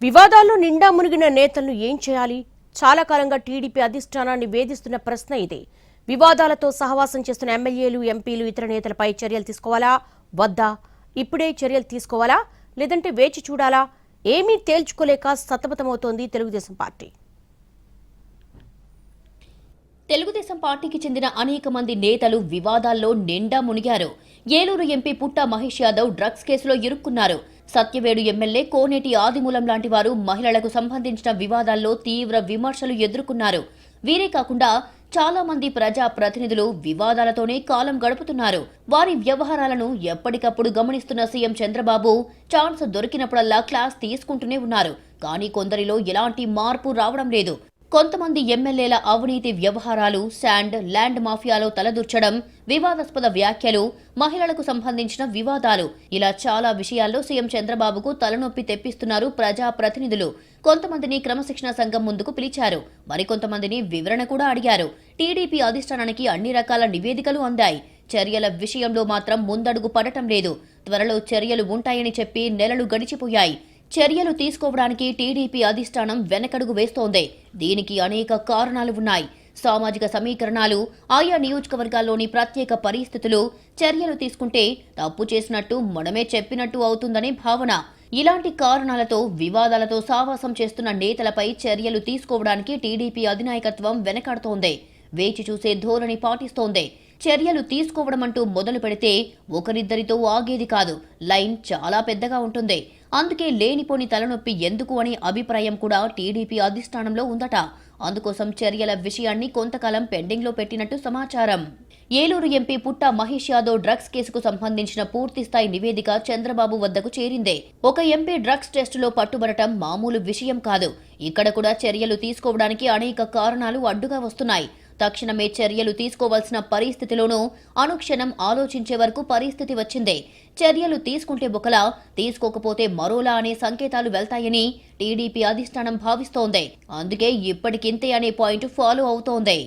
వివాదాల్లో నిండా మునిగిన నేతలను ఏం చేయాలి? చాలా కాలంగా టీడీపీ అధిష్టానాన్ని వేధిస్తున్న ప్రశ్న ఇదే. వివాదాలతో సహవాసం చేస్తున్న ఎమ్మెల్యేలు, ఎంపీలు, ఇతర నేతలపై చర్యలు తీసుకోవాలా వద్దా? ఇప్పుడే చర్యలు తీసుకోవాలా లేదంటే వేచి చూడాలా? ఏమీ తేల్చుకోలేక సతమతమవుతోంది తెలుగుదేశం పార్టీ. తెలుగుదేశం పార్టీకి చెందిన అనేక మంది నేతలు వివాదాల్లో నిండా మునిగారు. ఏలూరు ఎంపీ పుట్ట మహేష్ యాదవ్ డ్రగ్స్ కేసులో ఇరుక్కున్నారు. సత్యవేడు ఎమ్మెల్యే కోనేటి ఆదిమూలం లాంటి వారు మహిళలకు సంబంధించిన వివాదాల్లో తీవ్ర విమర్శలు ఎదుర్కొన్నారు. వీరే కాకుండా చాలా మంది ప్రజా ప్రతినిధులు వివాదాలతోనే కాలం గడుపుతున్నారు. వారి వ్యవహారాలను ఎప్పటికప్పుడు గమనిస్తున్న సీఎం చంద్రబాబు ఛాన్స్ దొరికినప్పుడల్లా క్లాస్ తీసుకుంటూనే ఉన్నారు. కానీ కొందరిలో ఎలాంటి మార్పు రావడం లేదు. కొంతమంది ఎమ్మెల్యేల అవినీతి వ్యవహారాలు, శాండ్, ల్యాండ్ మాఫియాలో తలదూర్చడం, వివాదాస్పద వ్యాఖ్యలు, మహిళలకు సంబంధించిన వివాదాలు, ఇలా చాలా విషయాల్లో సీఎం చంద్రబాబుకు తలనొప్పి తెప్పిస్తున్నారు ప్రజా ప్రతినిధులు. కొంతమందిని క్రమశిక్షణ సంఘం ముందుకు పిలిచారు. మరికొంతమందిని వివరణ కూడా అడిగారు. టీడీపీ అధిష్టానానికి అన్ని రకాల నివేదికలు అందాయి. చర్యల విషయంలో మాత్రం ముందడుగు పడటం లేదు. త్వరలో చర్యలు ఉంటాయని చెప్పి నెలలు గడిచిపోయాయి. చర్యలు తీసుకోవడానికి టీడీపీ అధిష్టానం వెనకడుగు వేస్తోంది. దీనికి అనేక కారణాలు ఉన్నాయి. సామాజిక సమీకరణాలు, ఆయా నియోజకవర్గాల్లోని ప్రత్యేక పరిస్థితులు, చర్యలు తీసుకుంటే తప్పు చేసినట్టు మనమే చెప్పినట్టు అవుతుందనే భావన. ఇలాంటి కారణాలతో వివాదాలతో సావాసం చేస్తున్న నేతలపై చర్యలు తీసుకోవడానికి టీడీపీ అధినాయకత్వం వెనకాడుతోంది. వేచి చూసే ధోరణి పాటిస్తోంది. చర్యలు తీసుకోవడమంటూ మొదలు పెడితే ఒకరిద్దరితో ఆగేది కాదు. లైన్ చాలా పెద్దగా ఉంటుంది. అందుకే లేనిపోని తలనొప్పి ఎందుకు అనే అభిప్రాయం కూడా టీడీపీ అధిష్టానంలో ఉందట. అందుకోసం చర్యల విషయాన్ని కొంతకాలం పెండింగ్లో పెట్టినట్టు సమాచారం. ఏలూరు ఎంపీ పుట్ట మహేష్ యాదవ్ డ్రగ్స్ కేసుకు సంబంధించిన పూర్తిస్థాయి నివేదిక చంద్రబాబు వద్దకు చేరిందే. ఒక ఎంపీ డ్రగ్స్ టెస్టులో పట్టుబడటం మామూలు విషయం కాదు. ఇక్కడ కూడా చర్యలు తీసుకోవడానికి అనేక కారణాలు అడ్డుగా వస్తున్నాయి. తక్షణమే చర్యలు తీసుకోవాల్సిన పరిస్థితిలోనూ అనుక్షణం ఆలోచించే వరకు పరిస్థితి వచ్చిందే. చర్యలు తీసుకుంటే ఒకలా, తీసుకోకపోతే మరోలా అనే సంకేతాలు వెళ్తాయని టీడీపీ అధిష్టానం భావిస్తోంది. అందుకే ఇప్పటికింతే అనే పాయింట్ ఫాలో అవుతోంది.